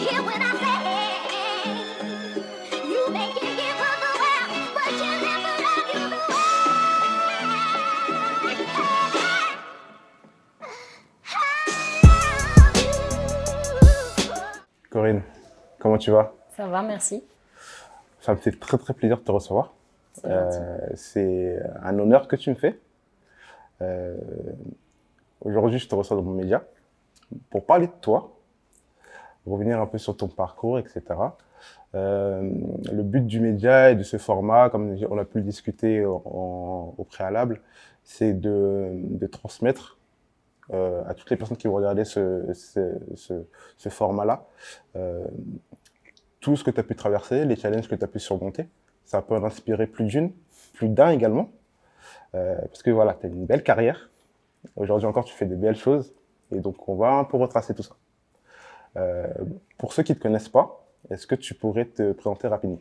hear when I say, you make it give up the world, but you never love you the way. Corinne, comment tu vas? Ça va, merci. Ça me fait très très plaisir de te recevoir. C'est gentil. C'est un honneur que tu me fais. Aujourd'hui, je te reçois dans mon média pour parler de toi, revenir un peu sur ton parcours, etc. Le but du média et de ce format, comme on a pu le discuter au préalable, c'est de transmettre à toutes les personnes qui vont regarder ce format-là tout ce que tu as pu traverser, les challenges que tu as pu surmonter. Ça peut en inspirer plus d'un également. Parce que voilà, tu as une belle carrière. Aujourd'hui encore, tu fais des belles choses. Et donc, on va un peu retracer tout ça. Pour ceux qui ne te connaissent pas, est-ce que tu pourrais te présenter rapidement?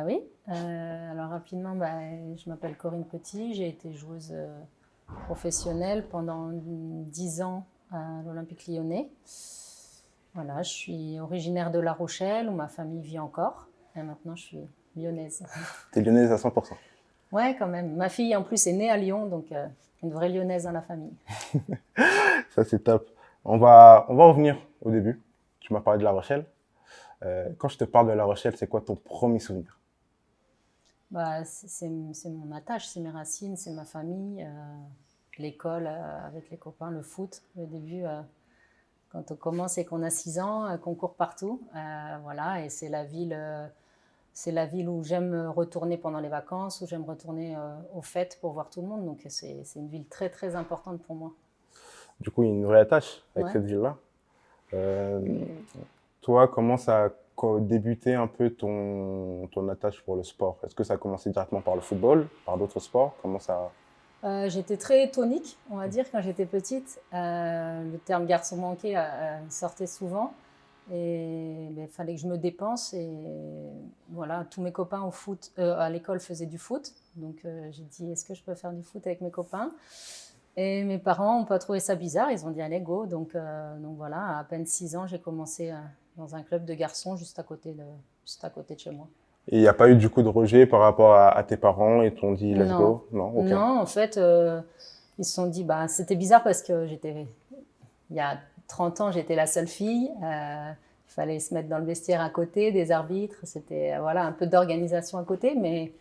Oui, alors rapidement, je m'appelle Corinne Petit, j'ai été joueuse professionnelle pendant 10 ans à l'Olympique Lyonnais. Voilà, je suis originaire de La Rochelle, où ma famille vit encore. Et maintenant, je suis lyonnaise. Tu es lyonnaise à 100%. Ouais, quand même. Ma fille, en plus, est née à Lyon, donc une vraie lyonnaise dans la famille. Ça, c'est top. On va revenir au début. Tu m'as parlé de La Rochelle. Quand je te parle de La Rochelle, c'est quoi ton premier souvenir? C'est mon attache, c'est mes racines, c'est ma famille, l'école avec les copains, le foot, le début, quand on commence et qu'on a 6 ans, qu'on court partout. Voilà, et c'est la ville où j'aime retourner pendant les vacances, où j'aime retourner aux fêtes pour voir tout le monde. Donc c'est une ville très très importante pour moi. Du coup, il y a une vraie attache avec cette ville-là. Toi, comment ça a débuté un peu ton attache pour le sport? Est-ce que ça a commencé directement par le football, par d'autres sports? Comment ça... J'étais très tonique, on va dire, quand j'étais petite. Le terme garçon manqué sortait souvent. Et il fallait que je me dépense. Et voilà, tous mes copains au foot, à l'école faisaient du foot. Donc j'ai dit, est-ce que je peux faire du foot avec mes copains? Et mes parents n'ont pas trouvé ça bizarre. Ils ont dit, allez, go. Donc voilà, à peine 6 ans, j'ai commencé dans un club de garçons juste à côté de chez moi. Et il n'y a pas eu du coup de rejet par rapport à tes parents et t'ont dit let's go? Non, okay. Non, en fait, ils se sont dit, c'était bizarre parce que il y a 30 ans, j'étais la seule fille. Il fallait se mettre dans le vestiaire à côté des arbitres. C'était voilà, un peu d'organisation à côté. Mais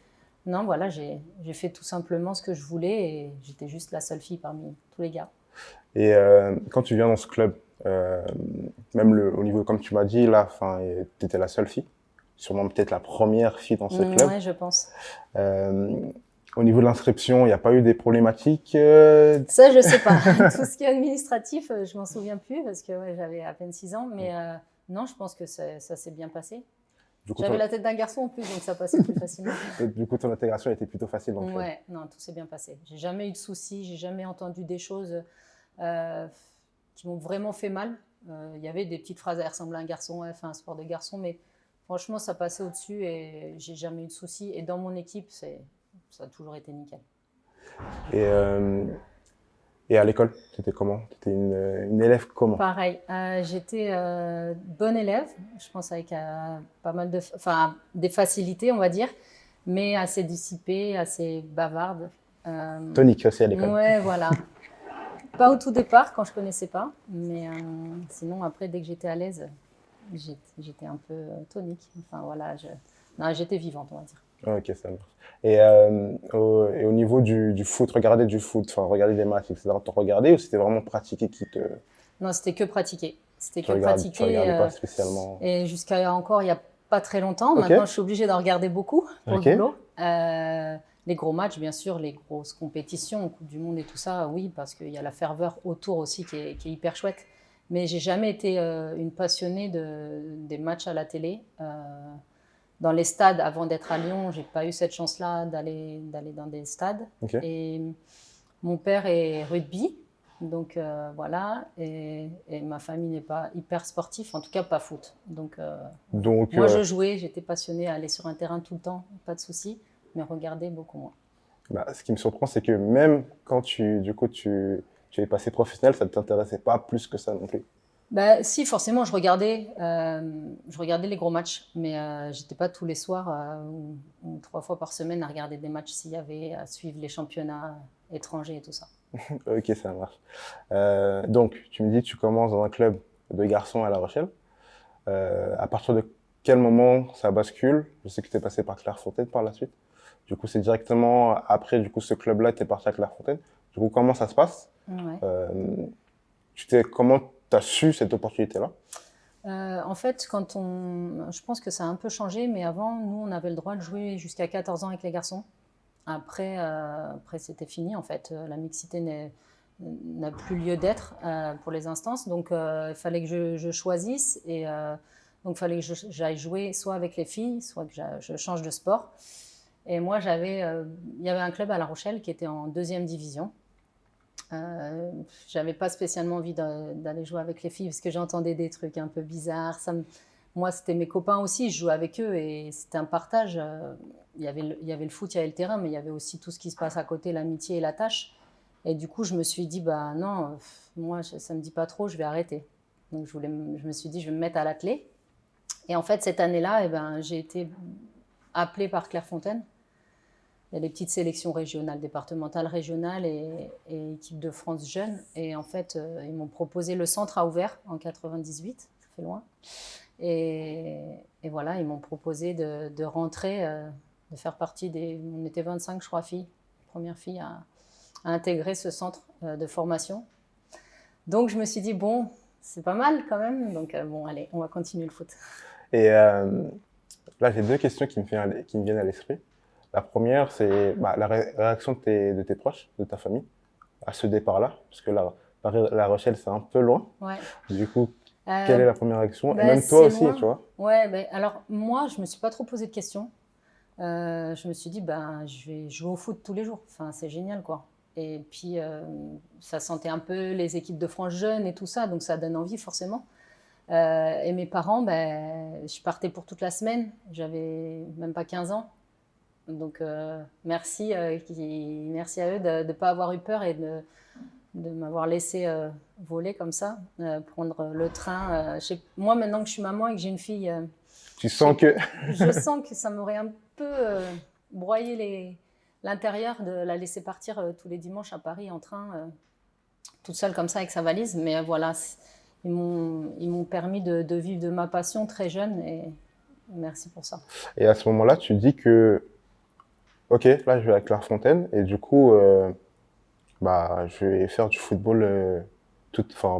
non, voilà, j'ai fait tout simplement ce que je voulais et j'étais juste la seule fille parmi tous les gars. Et quand tu viens dans ce club, même au niveau, comme tu m'as dit, là, tu étais la seule fille. Sûrement peut-être la première fille dans ce club. Oui, je pense. Au niveau de l'inscription, il n'y a pas eu des problématiques Ça, je ne sais pas. Tout ce qui est administratif, je ne m'en souviens plus parce que j'avais à peine 6 ans. Mais non, je pense que ça s'est bien passé. J'avais la tête d'un garçon en plus, donc ça passait plus facilement. Du coup, ton intégration a été plutôt facile dans le club. Ouais, non, tout s'est bien passé. J'ai jamais eu de soucis, j'ai jamais entendu des choses qui m'ont vraiment fait mal. Il y avait des petites phrases, elles ressemblaient à un garçon, ouais, un sport de garçon, mais franchement, ça passait au-dessus et j'ai jamais eu de soucis. Et dans mon équipe, ça a toujours été nickel. Et à l'école, c'était comment? Tu étais une élève comment? Pareil, j'étais bonne élève, je pense avec pas mal des facilités, on va dire, mais assez dissipée, assez bavarde. Tonique aussi à l'école. Ouais, voilà. Pas au tout départ, quand je connaissais pas, mais sinon, après, dès que j'étais à l'aise, j'étais un peu tonique. Enfin, voilà, j'étais vivante, on va dire. Ok, ça marche. Et au niveau du foot, regarder du foot, regarder des matchs, etc., t'en regardais ou c'était vraiment pratiquer qui te... Non, c'était que pratiquer. C'était que Tu pratiquer. regardais pas spécialement. Et jusqu'à encore, il n'y a pas très longtemps. Okay. Maintenant, je suis obligée d'en regarder beaucoup pour le boulot. Les gros matchs, bien sûr, les grosses compétitions, Coupe du Monde et tout ça, oui, parce qu'il y a la ferveur autour aussi qui est hyper chouette. Mais j'ai jamais été une passionnée des matchs à la télé. Dans les stades, avant d'être à Lyon, j'ai pas eu cette chance-là d'aller dans des stades. Okay. Et mon père est rugby, donc voilà. Et ma famille n'est pas hyper sportive, en tout cas pas foot. Donc moi, je jouais, j'étais passionnée à aller sur un terrain tout le temps, pas de souci, mais regarder beaucoup moins. Ce qui me surprend, c'est que même quand tu es passé professionnel, ça ne t'intéressait pas plus que ça non plus. Bah, si, forcément, je regardais les gros matchs, mais j'étais pas tous les soirs ou 3 fois par semaine à regarder des matchs s'il y avait à suivre les championnats étrangers et tout ça. Ok, ça marche. Donc, tu me dis que tu commences dans un club de garçons à La Rochelle. À partir de quel moment ça bascule? Je sais que tu es passé par Clairefontaine par la suite. Du coup, c'est directement après du coup, ce club-là, tu es parti à Clairefontaine. Du coup, comment ça se passe? Ouais. Comment tu as su cette opportunité-là? En fait, je pense que ça a un peu changé, mais avant, nous, on avait le droit de jouer jusqu'à 14 ans avec les garçons. Après c'était fini, en fait. La mixité n'a plus lieu d'être pour les instances. Donc, il fallait que je choisisse. Et donc, il fallait que j'aille jouer soit avec les filles, soit que je change de sport. Et moi, il y avait un club à La Rochelle qui était en 2e division. J'avais pas spécialement envie d'aller jouer avec les filles parce que j'entendais des trucs un peu bizarres. Moi, c'était mes copains aussi, je jouais avec eux et c'était un partage. Il y avait le foot, il y avait le terrain, mais il y avait aussi tout ce qui se passe à côté, l'amitié et la tâche. Et du coup, je me suis dit, bah non, moi, ça me dit pas trop, je vais arrêter. Donc, je me suis dit, je vais me mettre à l'athlé. Et en fait, cette année-là, eh ben, j'ai été appelée par Clairefontaine. Il y a des petites sélections régionales, départementales, régionales et équipe de France jeunes. Et en fait, ils m'ont proposé, le centre a ouvert en 98, ça fait loin. Et voilà, ils m'ont proposé de rentrer, de faire partie on était 25, je crois, filles, première fille à intégrer ce centre de formation. Donc je me suis dit, bon, c'est pas mal quand même. Donc bon, allez, on va continuer le foot. Et là, j'ai deux questions qui me viennent à l'esprit. La première, c'est la réaction de tes proches, de ta famille, à ce départ-là, parce que La Rochelle, c'est un peu loin. Ouais. Du coup, quelle est la première réaction? Et même toi c'est aussi, loin. tu vois. Ouais, alors moi, je me suis pas trop posé de questions. Je me suis dit, je vais jouer au foot tous les jours. Enfin, c'est génial, quoi. Et puis, ça sentait un peu les équipes de France jeunes et tout ça, donc ça donne envie, forcément. Et mes parents, je partais pour toute la semaine. J'avais même pas 15 ans. Donc, merci à eux de ne pas avoir eu peur et de m'avoir laissé voler comme ça, prendre le train. Moi, maintenant que je suis maman et que j'ai une fille, Tu sens que... je sens que ça m'aurait un peu broyé l'intérieur de la laisser partir tous les dimanches à Paris en train, toute seule comme ça avec sa valise. Mais voilà, ils m'ont permis de vivre de ma passion très jeune et merci pour ça. Et à ce moment-là, tu dis que, ok, là, je vais à Clairefontaine et du coup, je vais faire du football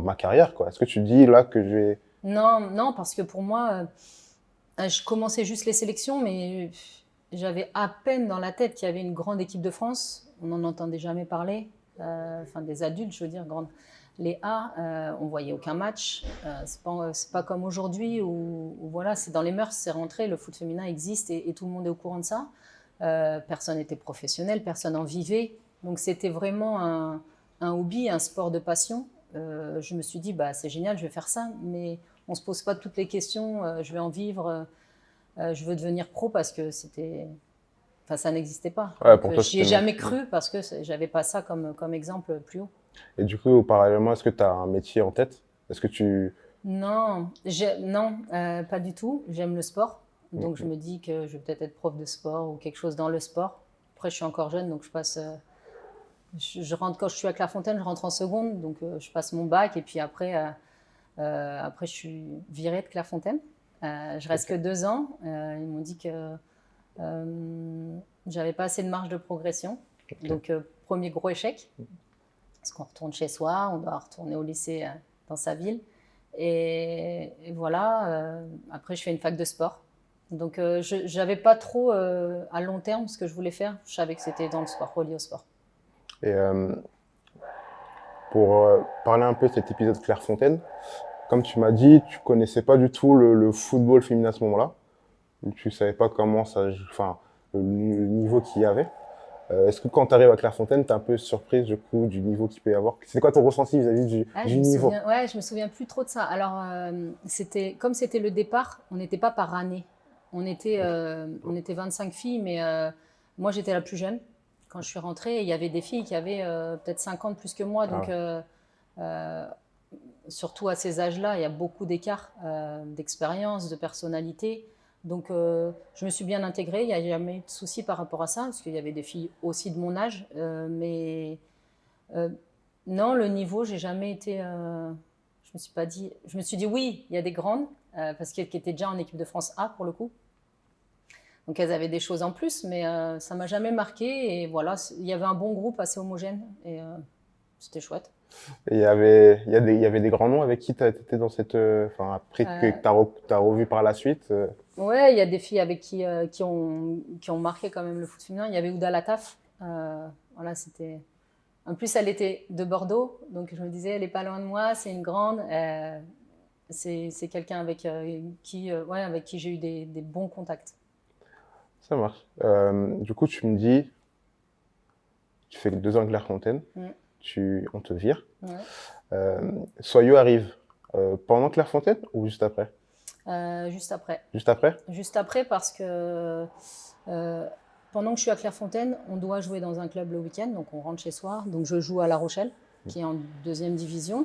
ma carrière, quoi. Est-ce que tu dis là que je vais... Non, parce que pour moi, je commençais juste les sélections, mais j'avais à peine dans la tête qu'il y avait une grande équipe de France. On n'en entendait jamais parler. Enfin, des adultes, je veux dire, les A, on voyait aucun match. C'est pas comme aujourd'hui où voilà, c'est dans les mœurs, c'est rentré, le foot féminin existe et tout le monde est au courant de ça. Personne n'était professionnel, personne en vivait. Donc c'était vraiment un hobby, un sport de passion. Je me suis dit, c'est génial, je vais faire ça, mais on ne se pose pas toutes les questions, je vais en vivre, je veux devenir pro parce que ça n'existait pas. Ouais, pour toi, j'y ai jamais cru parce que j'avais pas ça comme exemple plus haut. Et du coup, parallèlement, est-ce que tu as un métier en tête? Est-ce que tu... Non, pas du tout. J'aime le sport. Donc je me dis que je vais peut-être être prof de sport ou quelque chose dans le sport. Après, je suis encore jeune, donc je passe... je rentre, quand je suis à Clairefontaine, je rentre en seconde, donc je passe mon bac et puis après je suis virée de Clairefontaine. Je reste que 2 ans. Ils m'ont dit que j'avais pas assez de marge de progression. Okay. Donc premier gros échec, parce qu'on retourne chez soi, on doit retourner au lycée dans sa ville. Et voilà, après je fais une fac de sport. Donc je n'avais pas trop à long terme ce que je voulais faire. Je savais que c'était dans le sport, relié au sport. Et pour parler un peu de cet épisode Clairefontaine, comme tu m'as dit, tu connaissais pas du tout le football féminin à ce moment-là. Tu savais pas comment le niveau qu'il y avait. Est-ce que quand tu arrives à Clairefontaine, tu es un peu surprise du coup du niveau qu'il peut y avoir? C'est quoi ton ressenti vis-à-vis du niveau? Je me souviens plus trop de ça. Alors, comme c'était le départ, on n'était pas par année. On était 25 filles, mais moi j'étais la plus jeune. Quand je suis rentrée, il y avait des filles qui avaient peut-être 50 plus que moi. Donc, surtout à ces âges-là, il y a beaucoup d'écart d'expérience, de personnalité. Donc, je me suis bien intégrée. Il n'y a jamais eu de souci par rapport à ça, parce qu'il y avait des filles aussi de mon âge. Mais non, le niveau, j'ai jamais été. Je me suis pas dit. Je me suis dit oui, il y a des grandes, parce qu'elles étaient déjà en équipe de France A pour le coup. Donc elles avaient des choses en plus, mais ça m'a jamais marqué. Et voilà, il y avait un bon groupe assez homogène et c'était chouette. Et il y avait des grands noms avec qui tu étais dans cette. Enfin, après que Euh, tu as revu par la suite. Ouais, il y a des filles avec qui ont marqué quand même le foot féminin. Il y avait Ouda Lataf. Voilà, c'était. En plus, elle était de Bordeaux, donc je me disais, elle n'est pas loin de moi, c'est une grande. C'est quelqu'un avec qui j'ai eu des bons contacts. Ça marche. Du coup, tu me dis, tu fais 2 ans à Clairefontaine, Mm. on te vire. Ouais. Soyo arrive pendant Clairefontaine ou juste après? Juste après. Juste après? Juste après parce que pendant que je suis à Clairefontaine, on doit jouer dans un club le week-end, donc on rentre chez soi. Donc je joue à La Rochelle, qui est en 2e division.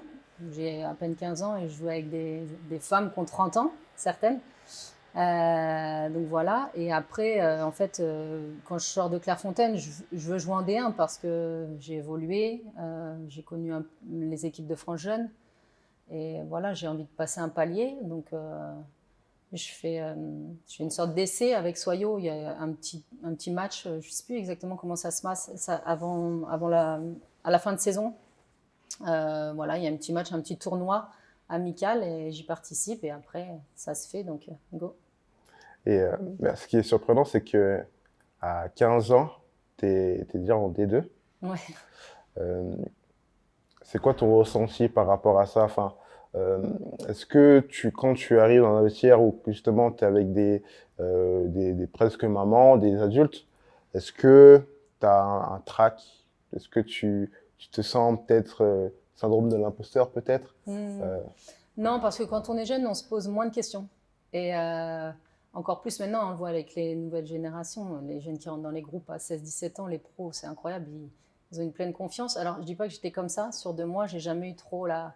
J'ai à peine 15 ans et je joue avec des femmes qui ont 30 ans, certaines. Donc voilà. Et après, en fait, quand je sors de Clairefontaine, je veux jouer en D1 parce que j'ai évolué, j'ai connu les équipes de France jeunes. Et voilà, j'ai envie de passer un palier. Donc je fais une sorte d'essai avec Soyo. Il y a un petit match, je ne sais plus exactement comment ça se passe, à la fin de saison. Voilà, il y a un petit match, un petit tournoi amical et j'y participe. Et après, ça se fait, donc go. Et ce qui est surprenant, c'est que à 15 ans, tu es déjà en D2. Ouais. C'est quoi ton ressenti par rapport à ça? Enfin, est-ce que quand tu arrives dans un vestiaire où justement tu es avec des presque mamans, des adultes, est-ce que tu as un trac? Est-ce que tu te sens peut-être syndrome de l'imposteur peut-être? Euh, Non, parce que quand on est jeune, on se pose moins de questions. Et encore plus maintenant, on le voit avec les nouvelles générations, les jeunes qui rentrent dans les groupes à 16-17 ans, les pros, c'est incroyable, ils ont une pleine confiance. Alors, je ne dis pas que j'étais comme ça, sûr de moi, j'ai jamais eu trop la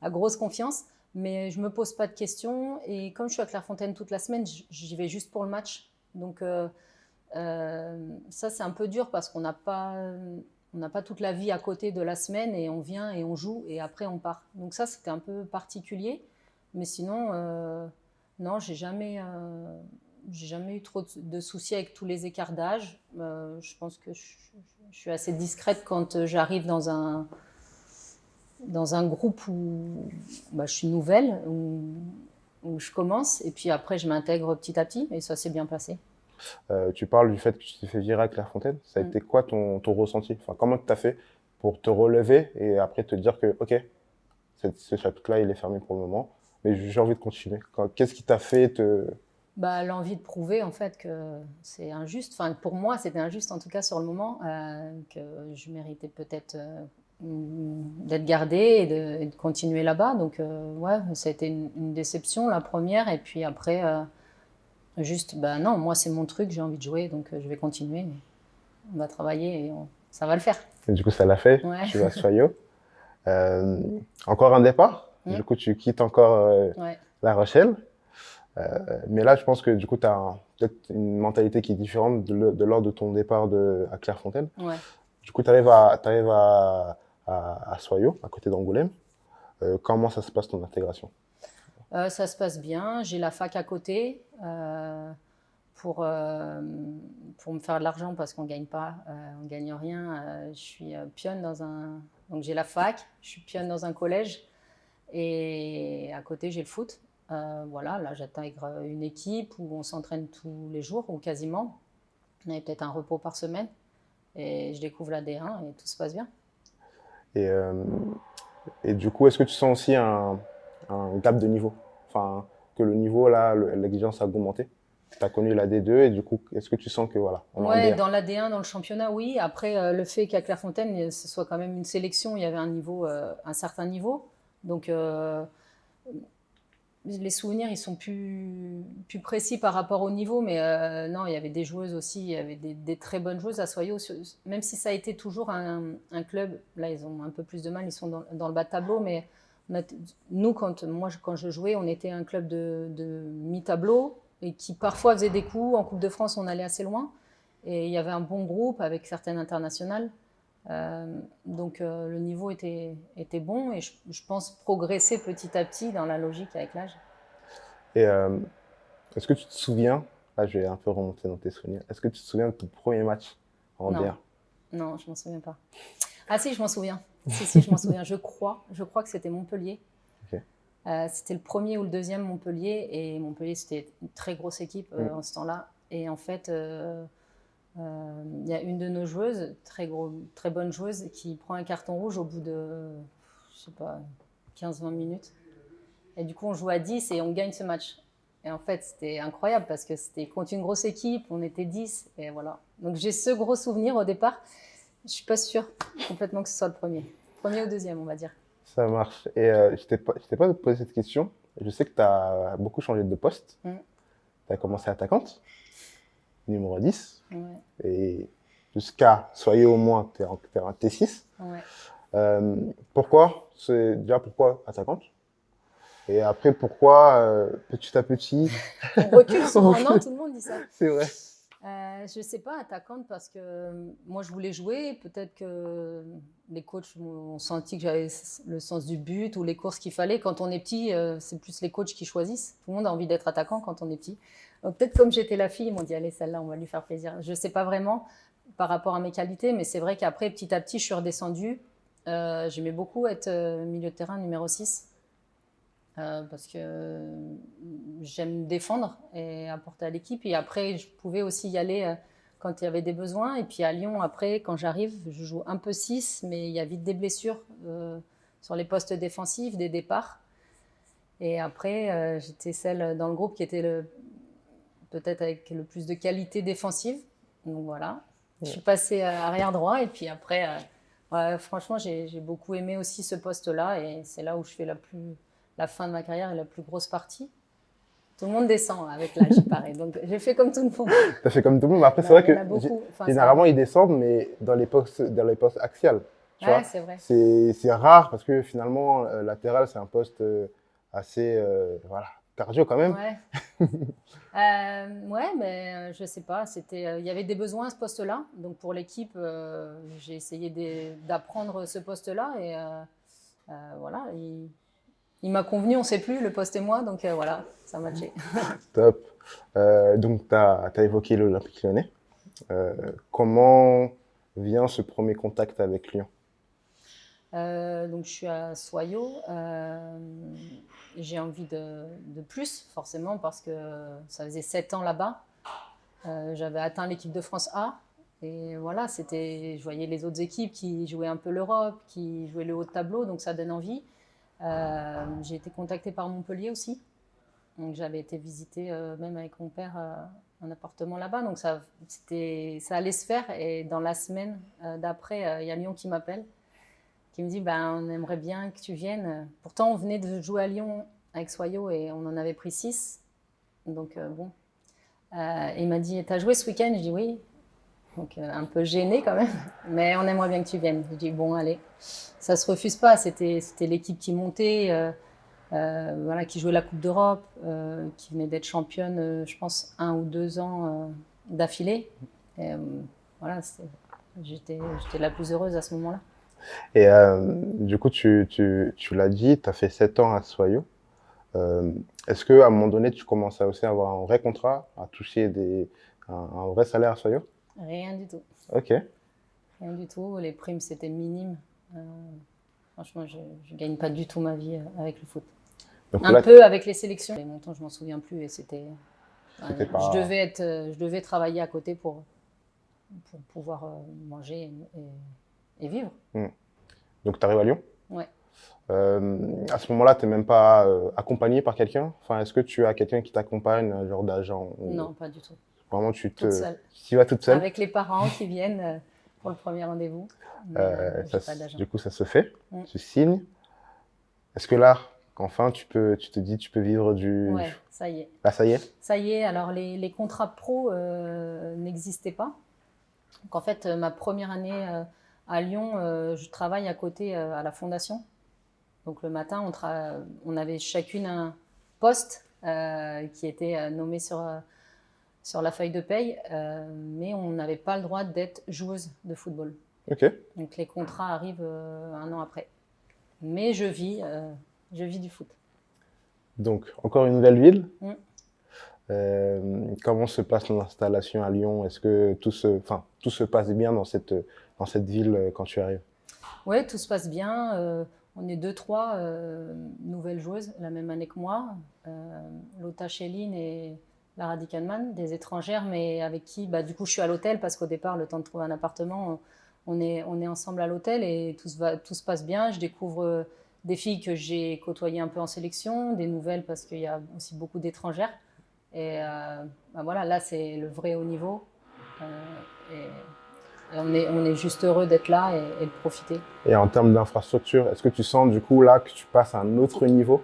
grosse confiance, mais je ne me pose pas de questions. Et comme je suis à Clairefontaine toute la semaine, j'y vais juste pour le match. Donc, ça, c'est un peu dur parce qu'on n'a pas toute la vie à côté de la semaine et on vient et on joue et après on part. Donc ça, c'était un peu particulier. Mais sinon, non, j'ai jamais eu trop de soucis avec tous les écarts d'âge. Je pense que je suis assez discrète quand j'arrive dans un groupe où je suis nouvelle, où je commence. Et puis après, je m'intègre petit à petit et ça s'est bien passé. tu parles du fait que tu t'es fait virer à Clairefontaine. Ça a été quoi ton ressenti? Enfin, comment tu as fait pour te relever et après te dire que, ok, ce chapitre-là, il est fermé pour le moment, mais j'ai envie de continuer. Qu'est-ce qui t'a fait te... L'envie de prouver en fait que c'est injuste. Enfin, pour moi, c'était injuste en tout cas sur le moment, que je méritais peut-être d'être gardée et de continuer là-bas. Donc ouais, ça a été une déception la première. Et puis après, juste, non, moi c'est mon truc, j'ai envie de jouer, donc je vais continuer. On va travailler et ça va le faire. Et du coup, ça l'a fait. Ouais. Tu vas à Soyo. Encore un départ. Du coup, tu quittes encore Ouais. La Rochelle. Mais là, je pense que du coup, tu as peut-être une mentalité qui est différente de lors de ton départ à Clairefontaine. Ouais. Du coup, tu arrives à Soyo, à côté d'Angoulême. Comment ça se passe ton intégration? Ça se passe bien. J'ai la fac à côté pour me faire de l'argent parce qu'on gagne pas, on gagne rien. Je suis pionne donc j'ai la fac, je suis pionne dans un collège et à côté j'ai le foot. Voilà, là j'intègre une équipe où on s'entraîne tous les jours ou quasiment. On avait peut-être un repos par semaine et je découvre la D1 et tout se passe bien. Et du coup, est-ce que tu sens aussi un gap de niveau? Enfin, que le niveau, là, l'exigence a augmenté? Tu as connu la D2 et du coup, est-ce que tu sens que voilà, on est en Ouais, D1? dans la D1, dans le championnat, oui. Après, le fait qu'à Clairefontaine, ce soit quand même une sélection, il y avait un certain niveau. Donc, les souvenirs, ils sont plus précis par rapport au niveau, mais non, il y avait des joueuses aussi, il y avait des très bonnes joueuses à Soyo, même si ça a été toujours un club, là ils ont un peu plus de mal, ils sont dans le bas de tableau, mais on a- nous, quand je jouais, on était un club de mi-tableau et qui parfois faisait des coups. En Coupe de France, on allait assez loin. Et il y avait un bon groupe avec certaines internationales. Donc le niveau était bon et je pense progresser petit à petit dans la logique avec l'âge. Et est-ce que tu te souviens, là je vais un peu remonter dans tes souvenirs, est-ce que tu te souviens de ton premier match en Non. D1? Non, je m'en souviens pas. Ah si, je m'en souviens. Si, je m'en souviens. Je crois que c'était Montpellier. Ok. C'était le premier ou le deuxième Montpellier. Et Montpellier, c'était une très grosse équipe en ce temps-là. Et en fait, il y a une de nos joueuses, très bonne joueuse, qui prend un carton rouge au bout de, je sais pas, 15-20 minutes. Et du coup, on joue à 10 et on gagne ce match. Et en fait, c'était incroyable parce que c'était contre une grosse équipe, on était 10 et voilà. Donc j'ai ce gros souvenir au départ. Je suis pas sûre complètement que ce soit le premier. Premier ou deuxième, on va dire. Ça marche. Et je t'ai pas posé cette question. Je sais que tu as beaucoup changé de poste. Mm. Tu as commencé attaquante, numéro 10. Ouais, Et jusqu'à, soyez au moins, tu es en T6. ouais. Pourquoi? C'est déjà pourquoi attaquante? Et après, pourquoi petit à petit? On recule souvent, non? Tout le monde dit ça. C'est vrai. Je sais pas, attaquante parce que moi je voulais jouer. Peut-être que les coachs ont senti que j'avais le sens du but ou les courses qu'il fallait. Quand on est petit, c'est plus les coachs qui choisissent. Tout le monde a envie d'être attaquant quand on est petit. Donc, peut-être comme j'étais la fille, ils m'ont dit allez, celle-là, on va lui faire plaisir. Je sais pas vraiment par rapport à mes qualités, mais c'est vrai qu'après, petit à petit, je suis redescendue. J'aimais beaucoup être milieu de terrain numéro 6. Parce que j'aime défendre et apporter à l'équipe. Et après, je pouvais aussi y aller quand il y avait des besoins. Et puis à Lyon, après, quand j'arrive, je joue un peu 6, mais il y a vite des blessures sur les postes défensifs, des départs. Et après, j'étais celle dans le groupe qui était peut-être avec le plus de qualité défensive. Donc voilà, je suis passée arrière droit. Et puis après, ouais, franchement, j'ai beaucoup aimé aussi ce poste-là. Et c'est là où je fais la fin de ma carrière est la plus grosse partie. Tout le monde descend avec l'âge, il paraît. Donc, j'ai fait comme tout le monde. Tu as fait comme tout le monde. Mais après, Bah, c'est vrai il y en que a beaucoup. Enfin, généralement, ils descendent, mais dans les postes axiales. Tu vois, c'est vrai. c'est rare parce que finalement, latéral, c'est un poste assez voilà, cardio quand même. Ouais. Ouais, mais je sais pas. Il y avait des besoins à ce poste-là. Donc, pour l'équipe, j'ai essayé d'apprendre ce poste-là. Et voilà, il m'a convenu, on ne sait plus, le poste et moi. Donc, voilà, ça a matché. Top. Donc, tu as évoqué l'Olympique Lyonnais. Comment vient ce premier contact avec Lyon? Donc je suis à Soyaux. J'ai envie de plus, forcément, parce que ça faisait 7 ans là-bas. J'avais atteint l'équipe de France A. Et voilà, je voyais les autres équipes qui jouaient un peu l'Europe, qui jouaient le haut de tableau, donc ça donne envie. J'ai été contactée par Montpellier aussi. Donc j'avais été visiter, même avec mon père, un appartement là-bas. Donc ça allait se faire. Et dans la semaine d'après, il y a Lyon qui m'appelle, qui me dit on aimerait bien que tu viennes. Pourtant, on venait de jouer à Lyon avec Soyaux et on en avait pris 6. Donc, bon. Il m'a dit t'as joué ce week-end? Je dis oui. Donc, un peu gênée quand même. Mais on aimerait bien que tu viennes. Je dis bon, allez. Ça se refuse pas. C'était l'équipe qui montait, voilà, qui jouait la Coupe d'Europe, qui venait d'être championne, je pense, 1 ou 2 ans d'affilée. Et, voilà, j'étais la plus heureuse à ce moment-là. Et du coup, tu l'as dit, tu as fait 7 ans à Soyaux. Est-ce qu'à un moment donné, tu commençais aussi à avoir un vrai contrat, à toucher un vrai salaire à Soyaux? Rien du tout. Ok. Rien du tout. Les primes, c'était minime. Franchement, je ne gagne pas du tout ma vie avec le foot. Donc, Un peu avec les sélections. Les montants, je m'en souviens plus. Et c'était pas... je devais travailler à côté pour pouvoir manger et vivre. Donc, tu arrives à Lyon? Ouais. À ce moment-là, tu n'es même pas accompagné par quelqu'un? Enfin, est-ce que tu as quelqu'un qui t'accompagne, un genre d'agent? Non, pas du tout. Vraiment, tu y vas toute seule? Avec les parents qui viennent pour le premier rendez-vous. Du coup, ça se fait. Tu signes. Est-ce que là, enfin, tu te dis, tu peux vivre du... Ouais, ça y est. Là, ça y est? Ça y est. Alors, les contrats pro n'existaient pas. Donc, en fait, ma première année à Lyon, je travaille à côté à la fondation. Donc le matin, on avait chacune un poste qui était nommé sur la feuille de paye, mais on n'avait pas le droit d'être joueuse de football. Ok. Donc les contrats arrivent 1 an après. Mais je vis du foot. Donc, encore une nouvelle ville. Mm. Comment se passe l'installation à Lyon? Est-ce que tout se passe bien dans cette ville quand tu arrives? Oui, tout se passe bien. On est 2-3 nouvelles joueuses la même année que moi. Lotta Schelin et Lara Dickenman, des étrangères, mais avec qui, du coup, je suis à l'hôtel parce qu'au départ, le temps de trouver un appartement, on est ensemble à l'hôtel et tout se passe bien. Je découvre des filles que j'ai côtoyées un peu en sélection, des nouvelles parce qu'il y a aussi beaucoup d'étrangères. Et voilà, là, c'est le vrai haut niveau. Et on est juste heureux d'être là et de profiter. Et en termes d'infrastructure, est-ce que tu sens du coup là que tu passes à un autre niveau?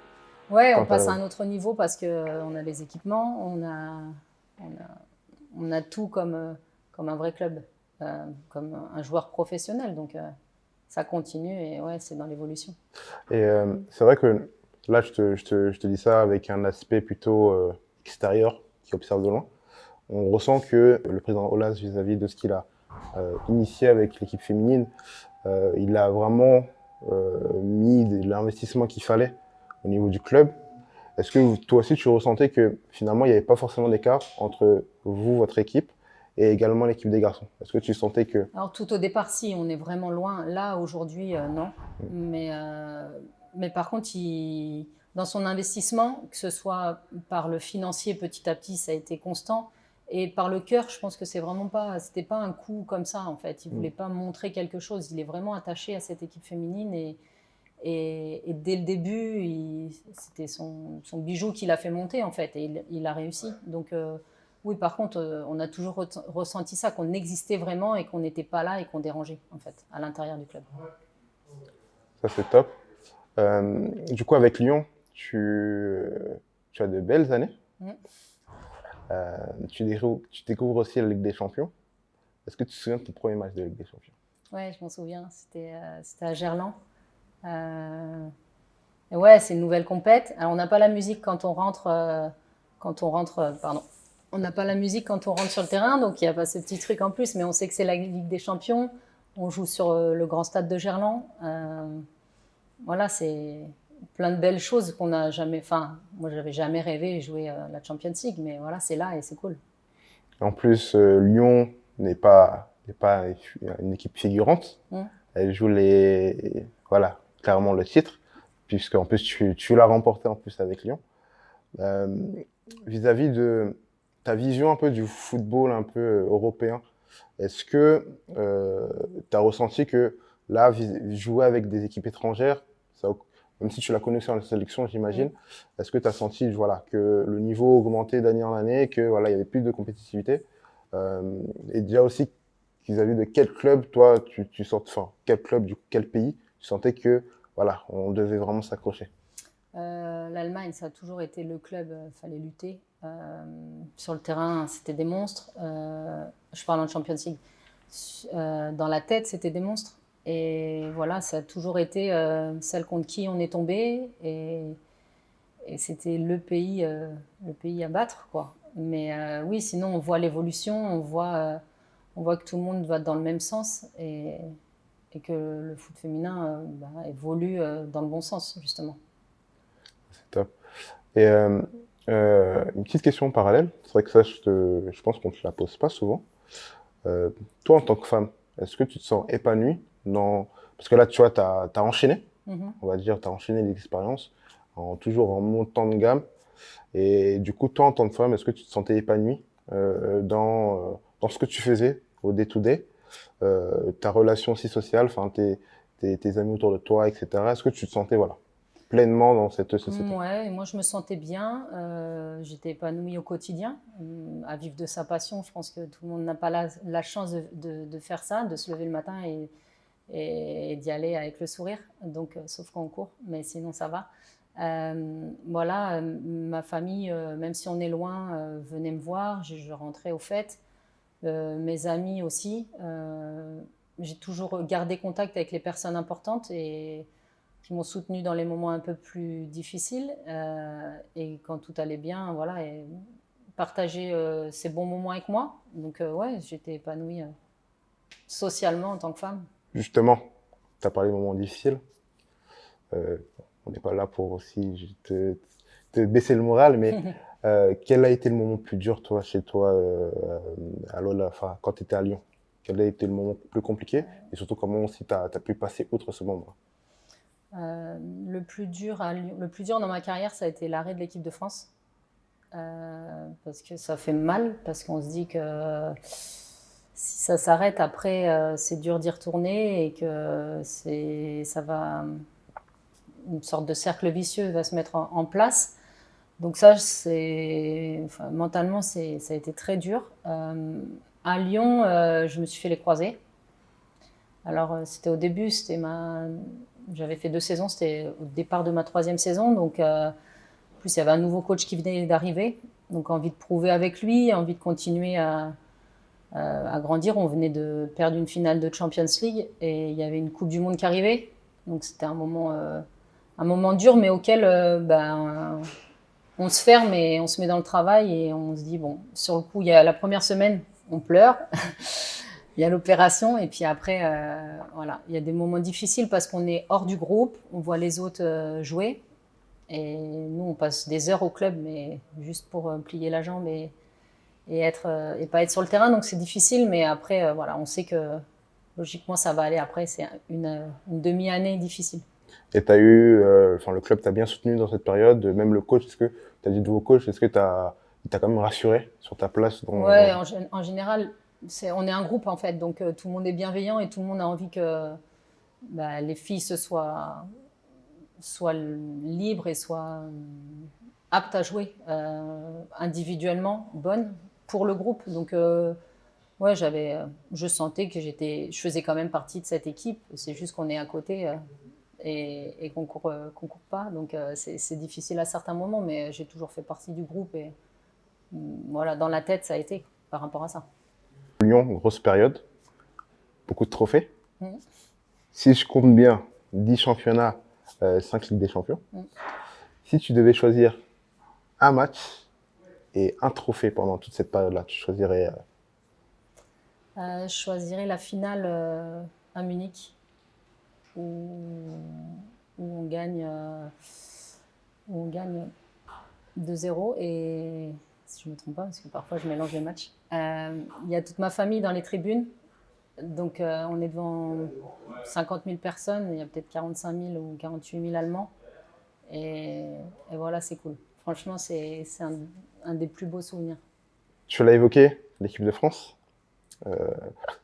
Ouais, on Quand passe à t'arrives. un autre niveau parce qu'on a les équipements, on a tout comme un vrai club, comme un joueur professionnel. Donc ça continue et ouais, c'est dans l'évolution. Et c'est vrai que là, je te dis ça avec un aspect plutôt extérieur qui observe de loin. On ressent que le président Aulas, vis-à-vis de ce qu'il a initié avec l'équipe féminine, il a vraiment mis de l'investissement qu'il fallait au niveau du club. Est-ce que toi aussi, tu ressentais que finalement, il n'y avait pas forcément d'écart entre vous, votre équipe, et également l'équipe des garçons? Est-ce que tu sentais que... Alors tout au départ, si, on est vraiment loin. Là, aujourd'hui, non. Mais par contre, dans son investissement, que ce soit par le financier petit à petit, ça a été constant. Et par le cœur, je pense que c'était pas un coup comme ça en fait. Il voulait pas montrer quelque chose. Il est vraiment attaché à cette équipe féminine et dès le début, c'était son bijou qu'il a fait monter en fait et il a réussi. Donc oui, par contre, on a toujours ressenti ça, qu'on existait vraiment et qu'on n'était pas là et qu'on dérangeait en fait à l'intérieur du club. Ça, c'est top. Du coup, avec Lyon, tu as de belles années. Mm. Tu découvres aussi la Ligue des Champions. Est-ce que tu te souviens de ton premier match de Ligue des Champions? Ouais, je m'en souviens. C'était à Gerland. Et ouais, c'est une nouvelle compète. Alors, on n'a pas la musique quand on rentre. Pardon. On n'a pas la musique quand on rentre sur le terrain, donc il n'y a pas ce petit truc en plus, mais on sait que c'est la Ligue des Champions. On joue sur le grand stade de Gerland. Voilà, c'est plein de belles choses qu'on n'a jamais. Enfin, moi, j'avais jamais rêvé de jouer la Champions League, mais voilà, c'est là et c'est cool. En plus, Lyon n'est pas une équipe figurante. Mm. Elle joue voilà, clairement le titre, puisqu'en plus, tu l'as remporté en plus avec Lyon. Euh, Vis-à-vis de ta vision un peu du football un peu européen, est-ce que tu as ressenti que là, jouer avec des équipes étrangères, même si tu l'as connu sur la sélection, j'imagine, est-ce que tu as senti voilà, que le niveau augmentait d'année en année, que voilà, il y avait plus de compétitivité et déjà aussi vis-à-vis de quel club, toi, tu sortes, enfin, quel club, du coup, quel pays, tu sentais que voilà, on devait vraiment s'accrocher? L'Allemagne, ça a toujours été le club, fallait lutter. Sur le terrain, c'était des monstres. Je parle en Champions League. Dans la tête, c'était des monstres. Et voilà, ça a toujours été celle contre qui on est tombé. Et c'était le pays à battre, quoi. Mais oui, sinon, on voit l'évolution, on voit que tout le monde va dans le même sens et que le foot féminin évolue dans le bon sens, justement. C'est top. Et une petite question parallèle, c'est vrai que ça, je pense qu'on ne te la pose pas souvent. Toi, en tant que femme, est-ce que tu te sens épanouie dans... Parce que là, tu vois, tu as enchaîné, on va dire, tu as enchaîné les expériences, toujours en montant de gamme. Et du coup, toi, en tant que femme, est-ce que tu te sentais épanouie dans ce que tu faisais au day-to-day, ta relation aussi sociale, enfin, tes amis autour de toi, etc. Est-ce que tu te sentais, voilà, pleinement dans cette société? Ouais, et moi je me sentais bien, j'étais épanouie au quotidien, à vivre de sa passion. Je pense que tout le monde n'a pas la chance de faire ça, de se lever le matin et d'y aller avec le sourire, donc sauf quand on court, mais sinon ça va. Voilà, ma famille, même si on est loin, venait me voir, je rentrais aux fêtes. Mes amis aussi, j'ai toujours gardé contact avec les personnes importantes et qui m'ont soutenue dans les moments un peu plus difficiles. Et quand tout allait bien, voilà, et partager ces bons moments avec moi. Donc, ouais, j'étais épanouie socialement en tant que femme. Justement, tu as parlé de moments difficiles. Euh, on n'est pas là pour aussi te baisser le moral, mais quel a été le moment le plus dur, toi, chez toi, à Lola, enfin, quand tu étais à Lyon? Quel a été le moment le plus compliqué? Et surtout, comment aussi tu as pu passer outre ce moment? Le plus dur le plus dur dans ma carrière, ça a été l'arrêt de l'équipe de France. Parce que ça fait mal, parce qu'on se dit que si ça s'arrête après, c'est dur d'y retourner et que ça va, une sorte de cercle vicieux va se mettre en place. Donc ça, enfin, mentalement, ça a été très dur. À Lyon, je me suis fait les croisés. Alors, c'était au début, j'avais fait 2 saisons, c'était au départ de ma 3e saison. Donc, en plus, il y avait un nouveau coach qui venait d'arriver. Donc, envie de prouver avec lui, envie de continuer à grandir. On venait de perdre une finale de Champions League et il y avait une Coupe du Monde qui arrivait. Donc, c'était un moment dur, mais auquel on se ferme et on se met dans le travail et on se dit, bon, sur le coup, il y a la première semaine, on pleure. Il y a l'opération et puis après, voilà, il y a des moments difficiles parce qu'on est hors du groupe, on voit les autres jouer et nous, on passe des heures au club, mais juste pour plier la jambe et pas être sur le terrain. Donc c'est difficile, mais après, voilà, on sait que logiquement, ça va aller. Après, c'est une demi-année difficile. Et tu as eu, enfin, le club t'a bien soutenu dans cette période, même le coach, est-ce que tu as dit nouveau coach, est-ce que il t'a quand même rassuré sur ta place Ouais, en général, on est un groupe en fait, donc tout le monde est bienveillant et tout le monde a envie que les filles soient libres et soient aptes à jouer individuellement, bonnes pour le groupe. Donc ouais, je sentais que je faisais quand même partie de cette équipe. C'est juste qu'on est à côté et qu'on court pas. Donc c'est difficile à certains moments, mais j'ai toujours fait partie du groupe et voilà, dans la tête, ça a été par rapport à ça. Lyon, grosse période, beaucoup de trophées. Mmh. Si je compte bien, 10 championnats, 5 Ligues des Champions. Mmh. Si tu devais choisir un match et un trophée pendant toute cette période-là, tu choisirais Je choisirais la finale à Munich où on gagne 2-0 et si je ne me trompe pas, parce que parfois je mélange les matchs. Il y a toute ma famille dans les tribunes, donc on est devant 50 000 personnes, il y a peut-être 45 000 ou 48 000 Allemands, et voilà, c'est cool. Franchement, c'est un des plus beaux souvenirs. Tu l'as évoqué, l'équipe de France.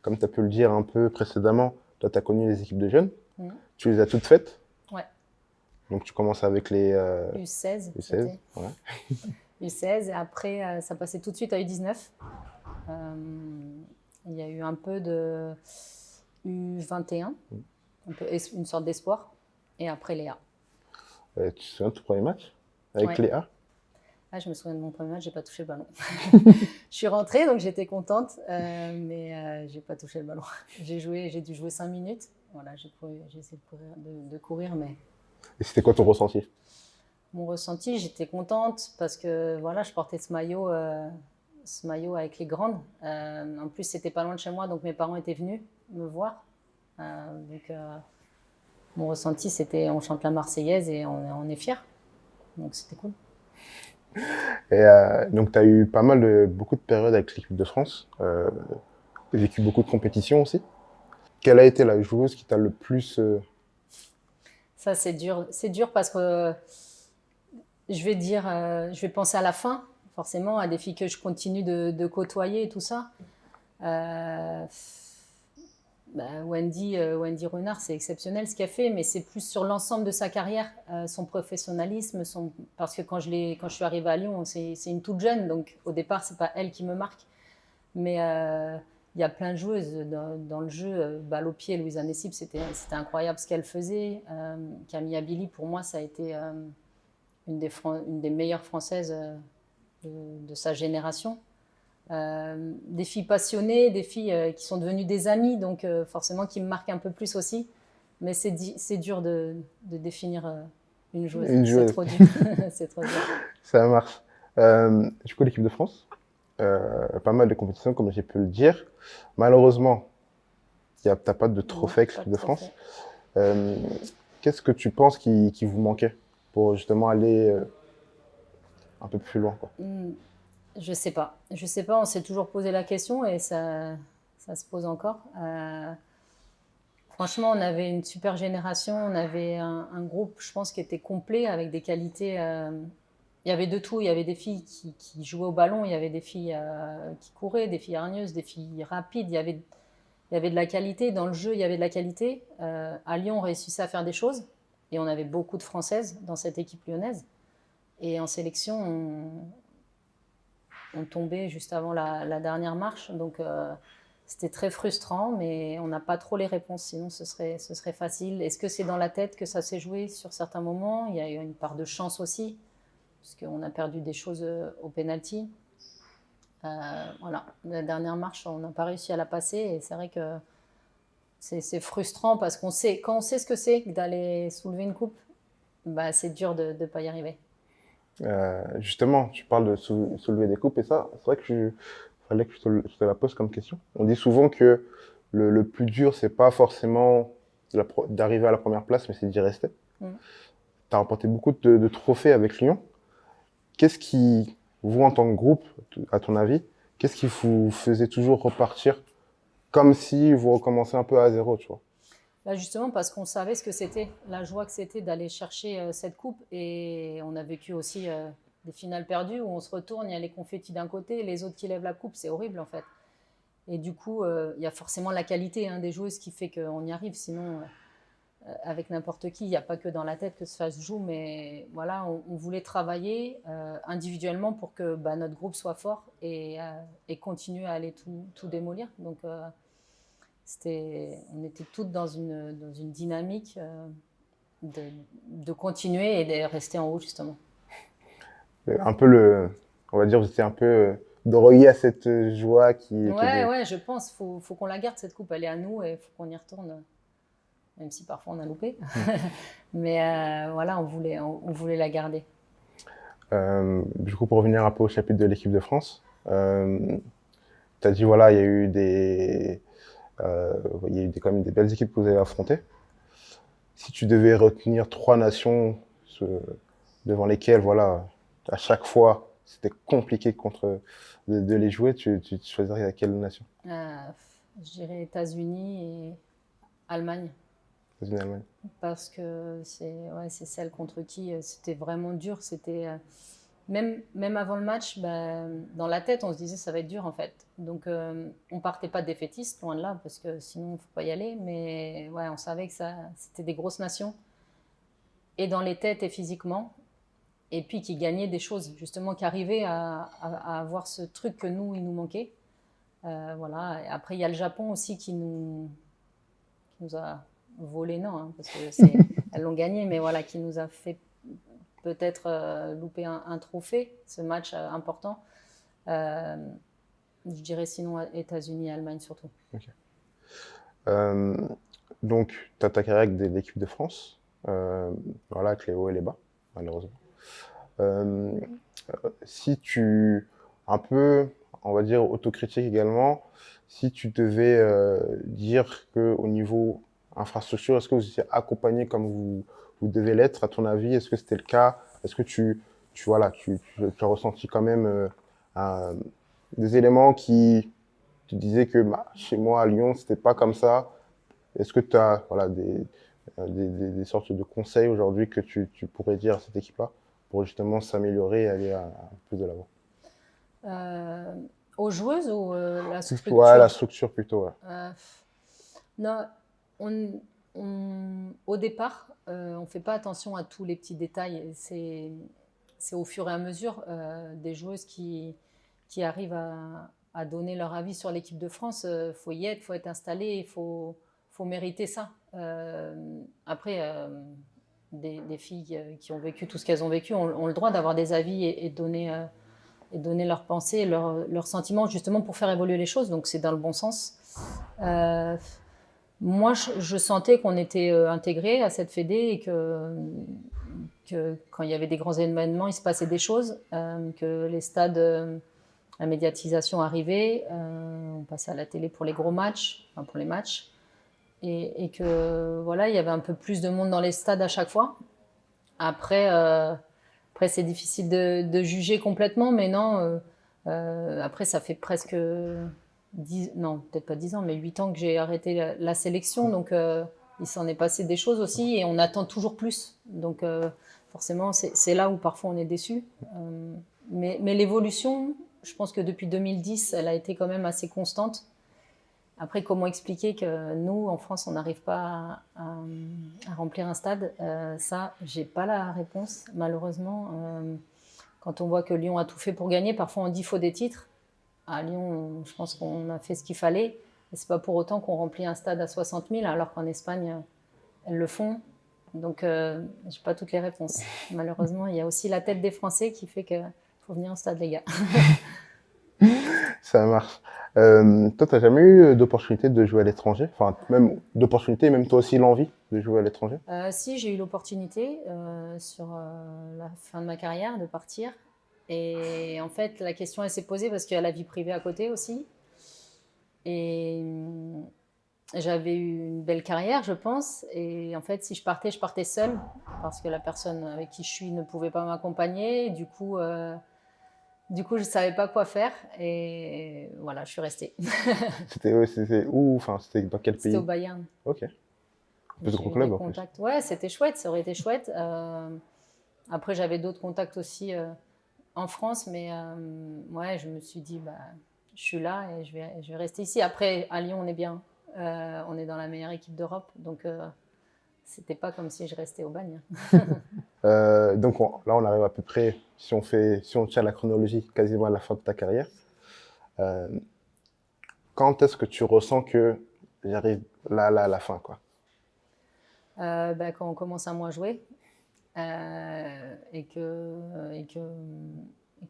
Comme tu as pu le dire un peu précédemment, toi, tu as connu les équipes de jeunes. Mmh. Tu les as toutes faites. Ouais. Donc, tu commences avec les U16. U16. Ouais. U16, et après, ça passait tout de suite à U19. Il y a eu un peu de U21, une sorte d'espoir, et après les A. Tu te souviens de ton premier match avec Ouais. les A? Ah, je me souviens de mon premier match, j'ai pas touché le ballon. Je suis rentrée, donc j'étais contente, mais j'ai pas touché le ballon. J'ai dû jouer 5 minutes. Voilà, j'ai essayé de courir, mais Et c'était quoi ton ressenti? mon ressenti, j'étais contente parce que voilà, je portais ce maillot avec les grandes. En plus, c'était pas loin de chez moi, donc mes parents étaient venus me voir. Donc, mon ressenti, c'était on chante la Marseillaise et on est fiers. Donc, c'était cool. Et donc, tu as eu beaucoup de périodes avec l'équipe de France. Tu as vécu beaucoup de compétitions aussi. Quelle a été la joueuse qui t'a le plus... Ça, c'est dur. C'est dur parce que je vais penser à la fin, forcément, à des filles que je continue de côtoyer et tout ça. Wendy Renard, c'est exceptionnel ce qu'elle fait, mais c'est plus sur l'ensemble de sa carrière, son professionnalisme, parce que quand je suis arrivée à Lyon, c'est une toute jeune, donc au départ, c'est pas elle qui me marque. Mais il y a plein de joueuses dans le jeu. Balle au pied, Louisa Nessib, c'était incroyable ce qu'elle faisait. Camilla Billy, pour moi, ça a été une des meilleures Françaises de sa génération. Des filles passionnées, des filles qui sont devenues des amies, donc forcément qui me marquent un peu plus aussi. Mais c'est dur de définir une joueuse. Une joueuse. C'est trop dur. C'est trop dur. Ça marche. Du coup, l'équipe de France, pas mal de compétitions, comme j'ai pu le dire. Malheureusement, t'as pas de trophée avec Pas l'équipe de de France. trophée. Qu'est-ce que tu penses qui vous manquait pour justement aller un peu plus loin, quoi? Je sais pas. Je sais pas. On s'est toujours posé la question et ça se pose encore. Franchement, on avait une super génération. On avait un groupe, je pense, qui était complet avec des qualités. Il y avait de tout. Il y avait des filles qui jouaient au ballon. Il y avait des filles qui couraient, des filles hargneuses, des filles rapides. Il y avait de la qualité. Dans le jeu, il y avait de la qualité. À Lyon, on réussissait à faire des choses. Et on avait beaucoup de Françaises dans cette équipe lyonnaise. Et en sélection, on tombait juste avant la dernière marche. Donc, c'était très frustrant, mais on n'a pas trop les réponses. Sinon, ce serait facile. Est-ce que c'est dans la tête que ça s'est joué sur certains moments? Il y a eu une part de chance aussi, parce qu'on a perdu des choses au penalty. Voilà, la dernière marche, on n'a pas réussi à la passer. Et c'est vrai que c'est frustrant parce quand on sait ce que c'est d'aller soulever une coupe, bah, c'est dur de ne pas y arriver. Justement, tu parles de soulever des coupes et ça, c'est vrai que fallait que je te la pose comme question. On dit souvent que le plus dur, c'est pas forcément d'arriver à la première place, mais c'est d'y rester. Tu as remporté beaucoup de trophées avec Lyon. Qu'est-ce qui, vous en tant que groupe, à ton avis, qu'est-ce qui vous faisait toujours repartir comme si vous recommencez un peu à zéro, tu vois? Bah justement parce qu'on savait ce que c'était, la joie que c'était d'aller chercher cette coupe. Et on a vécu aussi des finales perdues où on se retourne, il y a les confettis d'un côté, les autres qui lèvent la coupe, c'est horrible en fait. Et du coup, il y a forcément la qualité des joueuses qui fait qu'on y arrive. Sinon, avec n'importe qui, il n'y a pas que dans la tête que ça se joue. Mais voilà, on voulait travailler individuellement pour que notre groupe soit fort et continuer à aller tout démolir. Donc, on était toutes dans une dynamique de continuer et de rester en haut, justement. Un peu on va dire, vous étiez un peu drogué à cette joie qui Ouais, je pense. Faut qu'on la garde, cette coupe. Elle est à nous et il faut qu'on y retourne, même si parfois on a loupé. Mais voilà, on voulait la garder. Du coup, pour revenir un peu au chapitre de l'équipe de France, tu as dit, voilà, il y a eu quand même des belles équipes que vous avez affrontées. Si tu devais retenir 3 nations devant lesquelles, voilà, à chaque fois, c'était compliqué de les jouer, tu choisirais à quelle nation? Je dirais États-Unis et Allemagne. États-Unis, Allemagne. Parce que c'est celle contre qui c'était vraiment dur. C'était même avant le match, dans la tête, on se disait ça va être dur en fait. Donc on partait pas défaitiste, loin de là, parce que sinon il ne faut pas y aller. Mais ouais, on savait que c'était des grosses nations, et dans les têtes et physiquement, et puis qui gagnaient des choses, justement, qui arrivaient à avoir ce truc que il nous manquait. Voilà. Et après, il y a le Japon aussi qui nous a volé, non, hein, parce que elles l'ont gagné, mais voilà, qui nous a fait peut-être louper un trophée, ce match important. Je dirais sinon États-Unis et Allemagne surtout. Okay. Donc, tu as ta carrière avec l'équipe de France, voilà, avec les hauts et les bas, malheureusement. Si tu, un peu, on va dire, autocritique également, si tu devais dire qu'au niveau infrastructure, est-ce que vous étiez accompagné comme vous devez l'être, à ton avis? Est-ce que c'était le cas? Est-ce que tu as ressenti quand même des éléments qui te disaient que chez moi à Lyon, c'était pas comme ça? Est-ce que tu as des sortes de conseils aujourd'hui que tu pourrais dire à cette équipe-là pour justement s'améliorer et aller un peu de l'avant? Aux joueuses ou la structure? Ouais, la structure plutôt. Ouais. Non, au départ, on ne fait pas attention à tous les petits détails. C'est au fur et à mesure des joueuses qui arrivent à donner leur avis sur l'équipe de France. Faut y être, faut être installé, il faut mériter ça. Après, des filles qui ont vécu tout ce qu'elles ont vécu ont le droit d'avoir des avis et donner leurs pensées, leurs sentiments, justement pour faire évoluer les choses. Donc c'est dans le bon sens. Moi, je sentais qu'on était intégrés à cette fédé et que quand il y avait des grands événements, il se passait des choses, que les stades, la médiatisation arrivait, on passait à la télé pour les gros matchs, enfin pour les matchs, et que voilà, il y avait un peu plus de monde dans les stades à chaque fois. Après, après c'est difficile de juger complètement, mais non. Après, ça fait presque 10, non, peut-être pas 10 ans, mais 8 ans que j'ai arrêté la sélection. Donc, il s'en est passé des choses aussi et on attend toujours plus. Donc, forcément, c'est là où parfois on est déçu. Mais l'évolution, je pense que depuis 2010, elle a été quand même assez constante. Après, comment expliquer que nous, en France, on n'arrive pas à remplir un stade? Ça, j'ai pas la réponse, malheureusement. Quand on voit que Lyon a tout fait pour gagner, parfois on dit faut des titres. À Lyon, je pense qu'on a fait ce qu'il fallait. Et c'est pas pour autant qu'on remplit un stade à 60 000, alors qu'en Espagne, elles le font. Donc, j'ai pas toutes les réponses. Malheureusement, il y a aussi la tête des Français qui fait que faut venir au stade, les gars. Ça marche. Toi, t'as jamais eu d'opportunité de jouer à l'étranger? Enfin, même d'opportunité, même toi aussi l'envie de jouer à l'étranger? Si, j'ai eu l'opportunité sur la fin de ma carrière de partir. Et en fait, la question, elle s'est posée parce qu'il y a la vie privée à côté aussi. Et j'avais eu une belle carrière, je pense. Et en fait, si je partais seule parce que la personne avec qui je suis ne pouvait pas m'accompagner. Du coup, je ne savais pas quoi faire. Et voilà, je suis restée. C'était où? Enfin, c'était dans quel C'était au pays? Bayern. Ok. Plus J'ai gros eu des club en plus. contacts. Ouais, c'était chouette, ça aurait été chouette. Après, j'avais d'autres contacts aussi en France, mais ouais, je me suis dit, bah, je suis là et je vais rester ici. Après, à Lyon, on est bien. On est dans la meilleure équipe d'Europe, donc c'était pas comme si je restais au bagne. Donc là, on arrive à peu près, si on tient la chronologie, quasiment à la fin de ta carrière. Euh, Quand est-ce que tu ressens que j'arrive là, à la fin, quoi? Bah, quand on commence à moins jouer et qu'on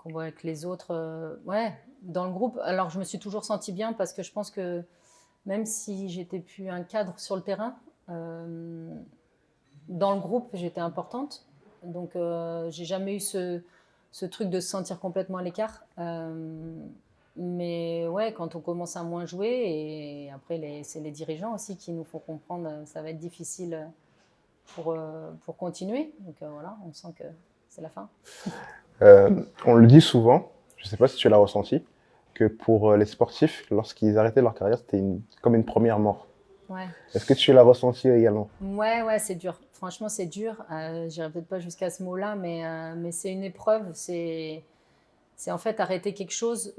voit que les autres, ouais, dans le groupe. Alors, je me suis toujours sentie bien parce que je pense que même si j'étais plus un cadre sur le terrain, dans le groupe, j'étais importante. Donc, j'ai jamais eu ce truc de se sentir complètement à l'écart. Mais ouais, quand on commence à moins jouer, et après, c'est les dirigeants aussi qui nous font comprendre ça va être difficile pour continuer. Donc voilà, on sent que c'est la fin. On le dit souvent, je ne sais pas si tu l'as ressenti, que pour les sportifs, lorsqu'ils arrêtaient leur carrière, c'était comme une première mort. Ouais, Est-ce que tu l'as ressenti également? ouais, c'est dur. Franchement, c'est dur. J'irai peut-être pas jusqu'à ce mot-là, mais c'est une épreuve. C'est en fait arrêter quelque chose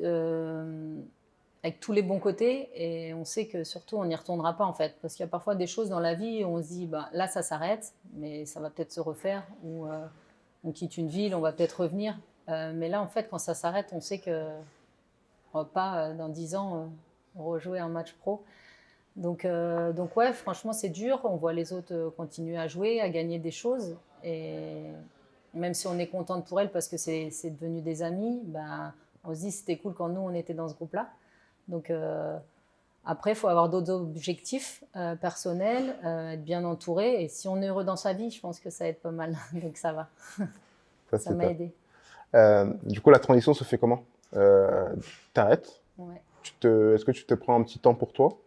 avec tous les bons côtés, et on sait que surtout on n'y retournera pas en fait, parce qu'il y a parfois des choses dans la vie où on se dit bah, là ça s'arrête, mais ça va peut-être se refaire, ou on quitte une ville, on va peut-être revenir. Mais là en fait quand ça s'arrête, on sait que on va pas dans 10 ans rejouer un match pro. Donc ouais, franchement c'est dur, on voit les autres continuer à jouer, à gagner des choses, et même si on est contente pour elles parce que c'est devenu des amis, ben, on se dit c'était cool quand nous on était dans ce groupe-là. Donc après, il faut avoir d'autres objectifs personnels, être bien entouré. Et si on est heureux dans sa vie, je pense que ça aide pas mal. Donc ça va, Ça, ça c'est m'a top. aidé. Du coup, la transition se fait comment? T'arrêtes? Ouais. Est-ce que tu te prends un petit temps pour toi,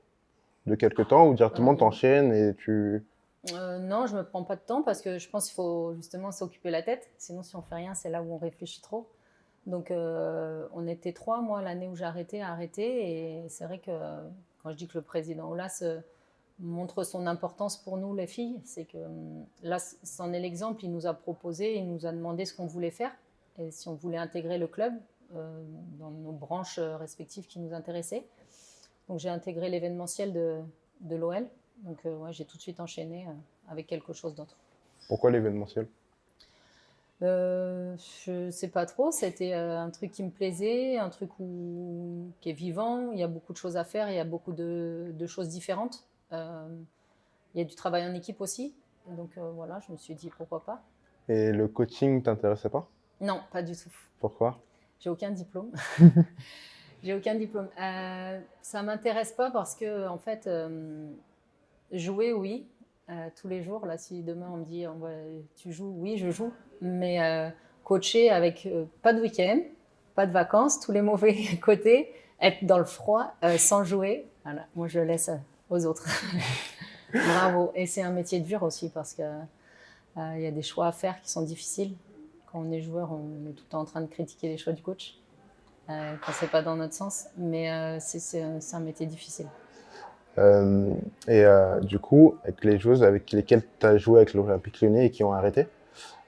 de quelques temps, ou directement Euh, t'enchaînes et tu... non, je me prends pas de temps parce que je pense qu'il faut justement s'occuper la tête. Sinon, si on fait rien, c'est là où on réfléchit trop. Donc, on était 3, moi, l'année où j'ai arrêté, à arrêter. Et c'est vrai que quand je dis que le président Aulas montre son importance pour nous, les filles, c'est que là, c'en est l'exemple. Il nous a proposé, il nous a demandé ce qu'on voulait faire et si on voulait intégrer le club dans nos branches respectives qui nous intéressaient. Donc, j'ai intégré l'événementiel de l'OL. Donc, ouais, j'ai tout de suite enchaîné avec quelque chose d'autre. Pourquoi l'événementiel? Je sais pas trop, c'était un truc qui me plaisait, un truc qui est vivant, il y a beaucoup de choses à faire, il y a beaucoup de choses différentes. Il y a du travail en équipe aussi, donc voilà, je me suis dit pourquoi pas. Et le coaching t'intéressait pas? Non, pas du tout. Pourquoi? J'ai aucun diplôme. J'ai aucun diplôme. Ça m'intéresse pas parce que en fait, Jouer, oui. Tous les jours, là, si demain on me dit tu joues, oui, je joue. Mais coacher avec pas de week-end, pas de vacances, tous les mauvais côtés, être dans le froid sans jouer, voilà, moi je laisse aux autres. Bravo. Et c'est un métier dur aussi parce que il y a des choix à faire qui sont difficiles. Quand on est joueur, on est tout le temps en train de critiquer les choix du coach quand c'est pas dans notre sens. Mais c'est un métier difficile. Du coup, avec les joueuses avec lesquelles tu as joué avec l'Olympique Lyonnais et qui ont arrêté,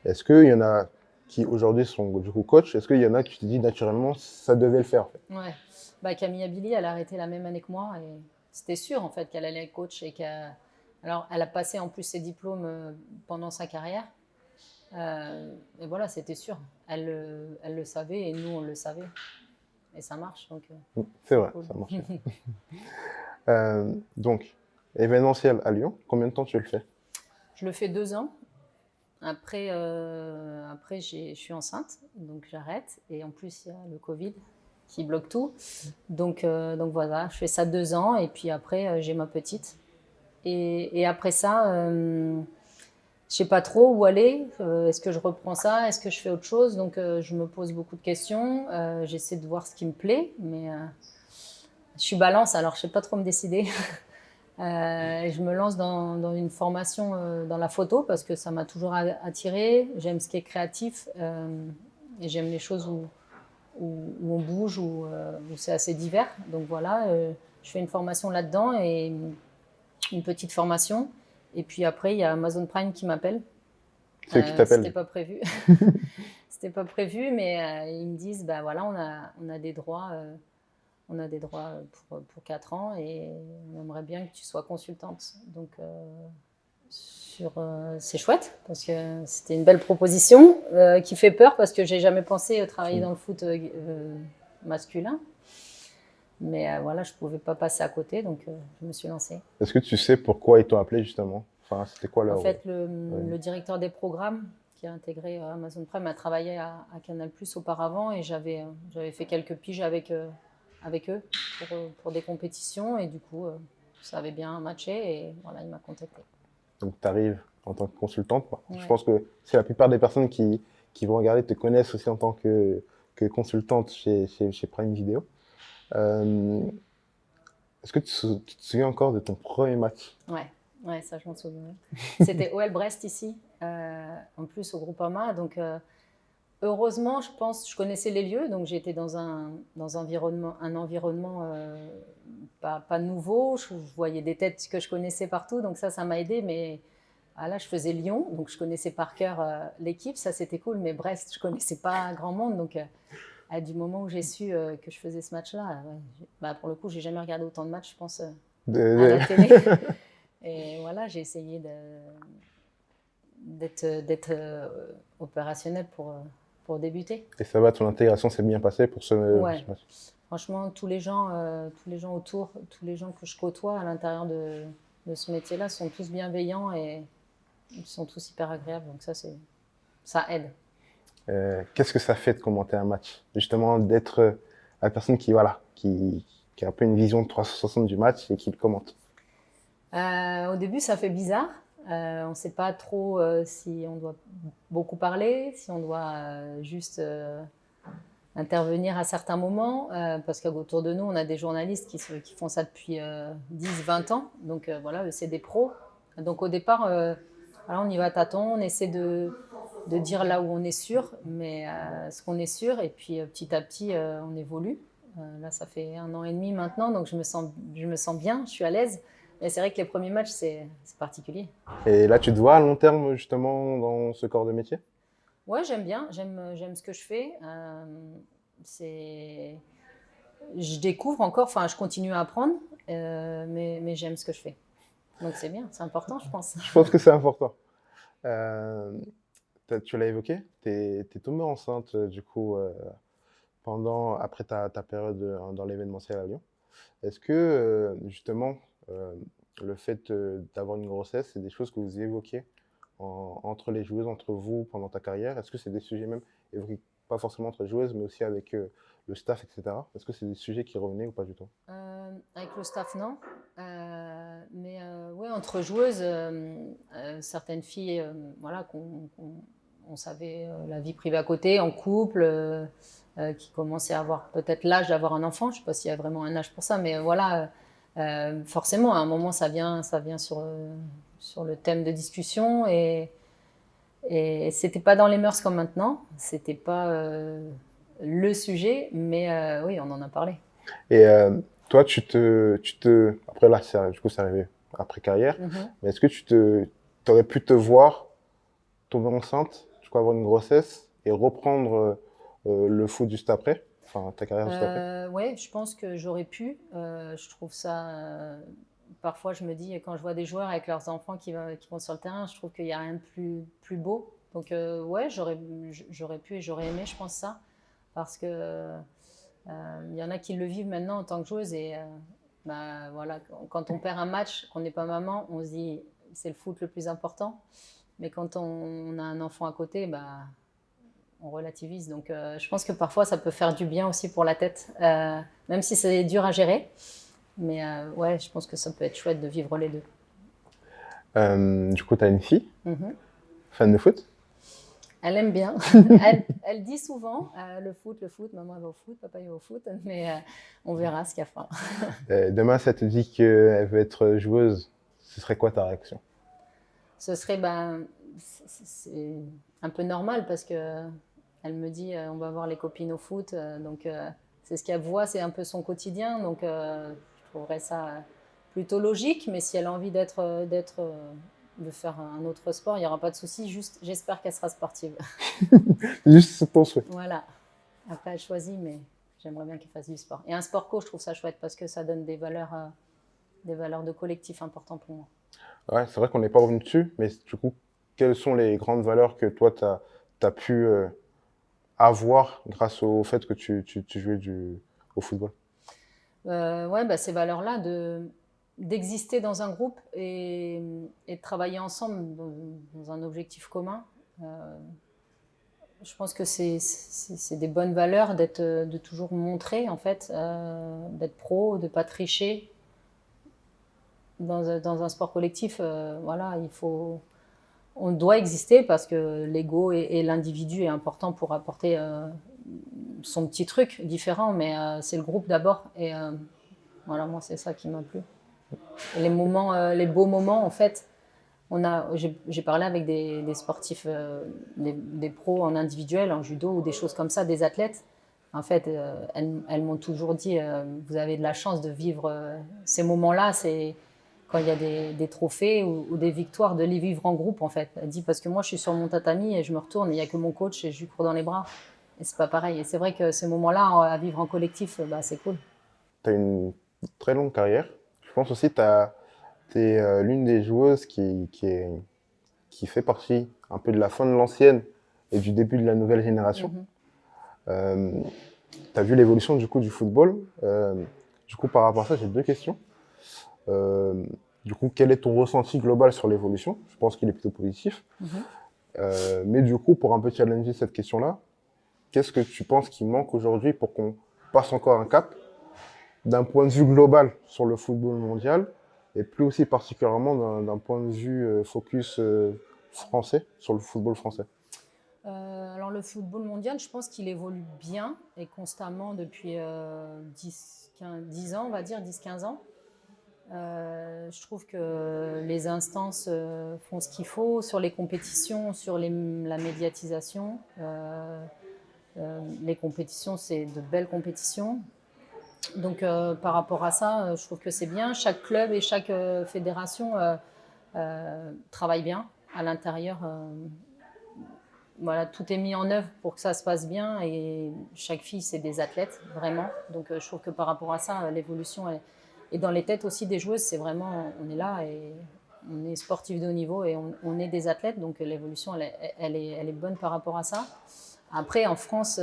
est-ce qu'il y en a qui aujourd'hui sont du coup coach? Est-ce qu'il y en a qui te disent naturellement ça devait le faire en fait? Ouais. Bah, Camille Billy, elle a arrêté la même année que moi et c'était sûr en fait qu'elle allait être coach et alors elle a passé en plus ses diplômes pendant sa carrière. Et voilà, c'était sûr. Elle le savait et nous on le savait et ça marche donc. C'est vrai, Cool. ça marche. Donc, événementiel à Lyon, combien de temps tu le fais? Je le fais 2 ans. Après, je suis enceinte, donc j'arrête. Et en plus, il y a le Covid qui bloque tout. Donc voilà, je fais ça 2 ans et puis après, j'ai ma petite. Et après ça, je sais pas trop où aller. Est-ce que je reprends ça? Est-ce que je fais autre chose? Donc je me pose beaucoup de questions. J'essaie de voir ce qui me plaît, mais je suis balance, alors je sais pas trop me décider. Je me lance dans une formation dans la photo parce que ça m'a toujours attirée. J'aime ce qui est créatif et j'aime les choses où on bouge, où c'est assez divers. Donc voilà, je fais une formation là-dedans et une petite formation. Et puis après, il y a Amazon Prime qui m'appelle. C'est eux qui C'était t'appellent. pas prévu. C'était pas prévu, mais ils me disent, bah voilà, on a des droits. On a des droits pour 4 ans et on aimerait bien que tu sois consultante. Donc, c'est chouette parce que c'était une belle proposition qui fait peur parce que j'ai jamais pensé travailler dans le foot masculin. Mais voilà, je pouvais pas passer à côté, donc je me suis lancée. Est-ce que tu sais pourquoi ils t'ont appelé justement? Enfin, c'était quoi En leur... fait, le directeur des programmes qui a intégré Amazon Prime a travaillé à Canal+ auparavant et j'avais fait quelques piges avec eux pour des compétitions et du coup, ça avait bien matché et voilà, il m'a contacté. Donc, tu arrives en tant que consultante, quoi. Je Ouais. pense que c'est la plupart des personnes qui vont regarder te connaissent aussi en tant que consultante chez Prime Video. Est-ce que tu te souviens encore de ton premier match? Ouais, ça je m'en souviens. C'était OL Brest ici, en plus au Groupama. Donc heureusement, je pense, je connaissais les lieux, donc j'étais dans un environnement pas nouveau. Je voyais des têtes que je connaissais partout, donc ça m'a aidé. Mais là, je faisais Lyon, donc je connaissais par cœur l'équipe, ça c'était cool. Mais Brest, je connaissais pas grand monde, donc du moment où j'ai su que je faisais ce match-là, pour le coup, j'ai jamais regardé autant de matchs, je pense, à la télé. Et voilà, j'ai essayé d'être opérationnelle pour débuter. Et ça va, ton intégration s'est bien passée pour ce Ouais. match? Franchement, tous les gens autour, tous les gens que je côtoie à l'intérieur de ce métier-là sont tous bienveillants et ils sont tous hyper agréables. Donc ça aide. Qu'est-ce que ça fait de commenter un match? Justement, d'être la personne qui a un peu une vision de 360 du match et qui le commente. Au début, ça fait bizarre. On ne sait pas trop si on doit beaucoup parler, si on doit juste intervenir à certains moments, parce qu'autour de nous, on a des journalistes qui font ça depuis 10-20 ans. Donc voilà, eux, c'est des pros. Donc au départ, voilà, on y va à tâtons, on essaie de dire là où on est sûr, mais ce qu'on est sûr, et puis petit à petit, on évolue. Là, ça fait 1 an et demi maintenant, donc je me sens bien, je suis à l'aise. Mais c'est vrai que les premiers matchs, c'est particulier. Et là, tu te vois à long terme, justement, dans ce corps de métier? Ouais, j'aime bien, j'aime ce que je fais. Je découvre encore, enfin, je continue à apprendre, mais j'aime ce que je fais. Donc c'est bien, c'est important, je pense. Je pense que c'est important. Tu l'as évoqué, tu es tombée enceinte, du coup, après ta période dans l'événementiel à Lyon. Est-ce que, justement, le fait d'avoir une grossesse, c'est des choses que vous évoquez entre les joueuses, entre vous, pendant ta carrière? Est-ce que c'est des sujets même évoqués, pas forcément entre joueuses, mais aussi avec le staff, etc. Est-ce que c'est des sujets qui revenaient ou pas du tout? Avec le staff, non. Mais ouais, entre joueuses, certaines filles, voilà, on savait la vie privée à côté, en couple, qui commençaient à avoir peut-être l'âge d'avoir un enfant. Je ne sais pas s'il y a vraiment un âge pour ça, mais voilà, forcément, à un moment, ça vient sur le thème de discussion et c'était pas dans les mœurs comme maintenant. C'était pas le sujet, mais oui, on en a parlé. Et toi, après là, du coup, c'est arrivé après carrière, Mhm. mais est-ce que t'aurais pu te voir tomber enceinte, du coup, avoir une grossesse et reprendre le foot juste après, enfin, ta carrière juste après? Ouais, je pense que j'aurais pu. Je trouve ça. Parfois, je me dis, quand je vois des joueurs avec leurs enfants qui vont sur le terrain, je trouve qu'il n'y a rien de plus beau. Donc, ouais, j'aurais pu et j'aurais aimé, je pense, ça. Parce que il y en a qui le vivent maintenant en tant que joueuse. Et bah, voilà, quand on perd un match, qu'on n'est pas maman, on se dit, c'est le foot le plus important. Mais quand on a un enfant à côté, bah, on relativise. Donc, je pense que parfois, ça peut faire du bien aussi pour la tête, même si c'est dur à gérer. Mais ouais, je pense que ça peut être chouette de vivre les deux. Du coup, tu as une fille, Mhm. fan de foot? Elle aime bien. Elle dit souvent le foot, maman elle va au foot, papa il va au foot, mais on verra ce qu'elle fera. Demain, ça te dit qu'elle veut être joueuse, ce serait quoi ta réaction? Ce serait c'est un peu normal parce que elle me dit on va voir les copines au foot, donc c'est ce qu'elle voit, c'est un peu son quotidien, donc je trouverais ça plutôt logique. Mais si elle a envie de faire un autre sport, il n'y aura pas de souci. Juste, j'espère qu'elle sera sportive. Juste ton souhait. Voilà. Après, elle choisit, mais j'aimerais bien qu'elle fasse du sport. Et un sport co, je trouve ça chouette parce que ça donne des valeurs de collectif importantes pour moi. Ouais, c'est vrai qu'on n'est pas revenu dessus, mais du coup, quelles sont les grandes valeurs que toi, tu as pu avoir grâce au fait que tu jouais au football? Ouais, bah, ces valeurs-là, d'exister dans un groupe et de travailler ensemble dans un objectif commun. Je pense que c'est des bonnes valeurs de toujours montrer, en fait, d'être pro, de ne pas tricher. Dans un sport collectif, voilà, on doit exister parce que l'ego et l'individu est important pour apporter son petit truc différent, mais c'est le groupe d'abord. Et voilà, moi, c'est ça qui m'a plu. Et les beaux moments, en fait, j'ai parlé avec des sportifs, des pros en individuel, en judo ou des choses comme ça, des athlètes. En fait, elles m'ont toujours dit, vous avez de la chance de vivre ces moments-là. C'est quand il y a des trophées ou des victoires, de les vivre en groupe, en fait. Elle dit, parce que moi, je suis sur mon tatami et je me retourne, et il n'y a que mon coach et je lui cours dans les bras. Et c'est pas pareil. Et c'est vrai que ces moments-là, à vivre en collectif, bah, c'est cool. Tu as une très longue carrière. Je pense aussi que tu es l'une des joueuses qui fait partie un peu de la fin de l'ancienne et du début de la nouvelle génération. Tu as vu l'évolution du coup du football. Du coup, par rapport à ça, j'ai deux questions. Euh, du coup, quel est ton ressenti global sur l'évolution? Je pense qu'il est plutôt positif. Mais du coup, pour un peu challenger cette question-là, qu'est-ce que tu penses qui manque aujourd'hui pour qu'on passe encore un cap d'un point de vue global sur le football mondial et plus aussi particulièrement d'un point de vue focus français, sur le football français? Alors le football mondial, je pense qu'il évolue bien et constamment depuis 10 ans, on va dire 10-15 ans. Je trouve que les instances font ce qu'il faut sur les compétitions, sur la médiatisation. Les compétitions, c'est de belles compétitions. Donc par rapport à ça, je trouve que c'est bien. Chaque club et chaque fédération travaille bien à l'intérieur. Voilà, tout est mis en œuvre pour que ça se passe bien et chaque fille, c'est des athlètes, vraiment. Donc je trouve que par rapport à ça, l'évolution est dans les têtes aussi des joueuses. C'est vraiment, on est là et on est sportif de haut niveau et on est des athlètes. Donc l'évolution, elle est bonne par rapport à ça. Après, en France,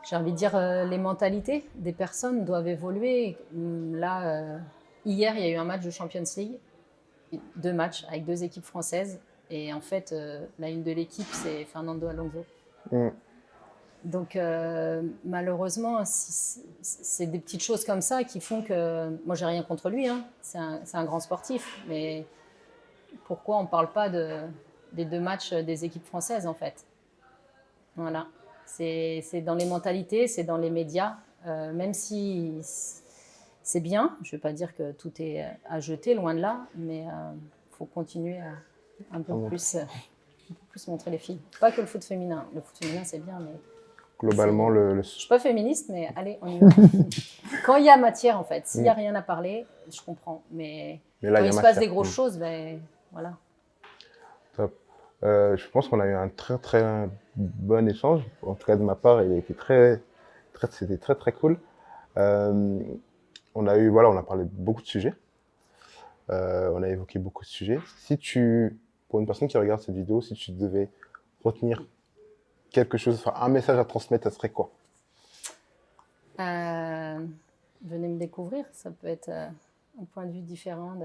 j'ai envie de dire, les mentalités des personnes doivent évoluer. Là, hier, il y a eu un match de Champions League, 2 matchs avec 2 équipes françaises. Et en fait, la une de l'équipe, c'est Fernando Alonso. Donc, malheureusement, c'est des petites choses comme ça qui font que. Moi, j'ai rien contre lui, hein. C'est un grand sportif. Mais pourquoi on ne parle pas des 2 matchs des équipes françaises, en fait? Voilà. C'est dans les mentalités, c'est dans les médias. Même si c'est bien, je ne veux pas dire que tout est à jeter, loin de là, mais il faut continuer à un peu plus montrer les filles. Pas que le foot féminin. Le foot féminin, c'est bien, mais. Globalement, Je ne suis pas féministe, mais allez, on y va. Quand il y a matière, en fait, s'il n'y a rien à parler, je comprends. Mais là, quand il y a il se matière. passe des grosses choses, ben voilà. Top. Je pense qu'on a eu un très très bon échange. En tout cas, de ma part, il était c'était très très cool. On a parlé de beaucoup de sujets. On a évoqué beaucoup de sujets. Pour une personne qui regarde cette vidéo, si tu devais retenir quelque chose, enfin un message à transmettre, ça serait quoi? Venez me découvrir, ça peut être un point de vue différent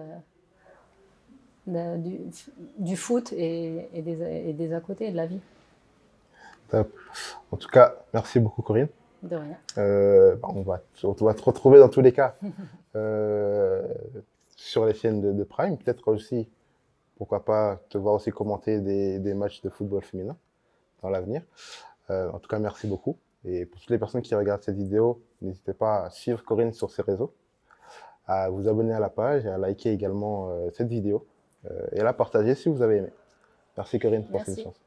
du foot et des à côté, de la vie. Top. En tout cas, merci beaucoup Corinne. De rien. On va te retrouver dans tous les cas sur les chaînes de Prime. Peut-être aussi, pourquoi pas, te voir aussi commenter des matchs de football féminin dans l'avenir. En tout cas, merci beaucoup. Et pour toutes les personnes qui regardent cette vidéo, n'hésitez pas à suivre Corinne sur ses réseaux, à vous abonner à la page et à liker également cette vidéo et à la partager si vous avez aimé. Merci Corinne pour cette chance.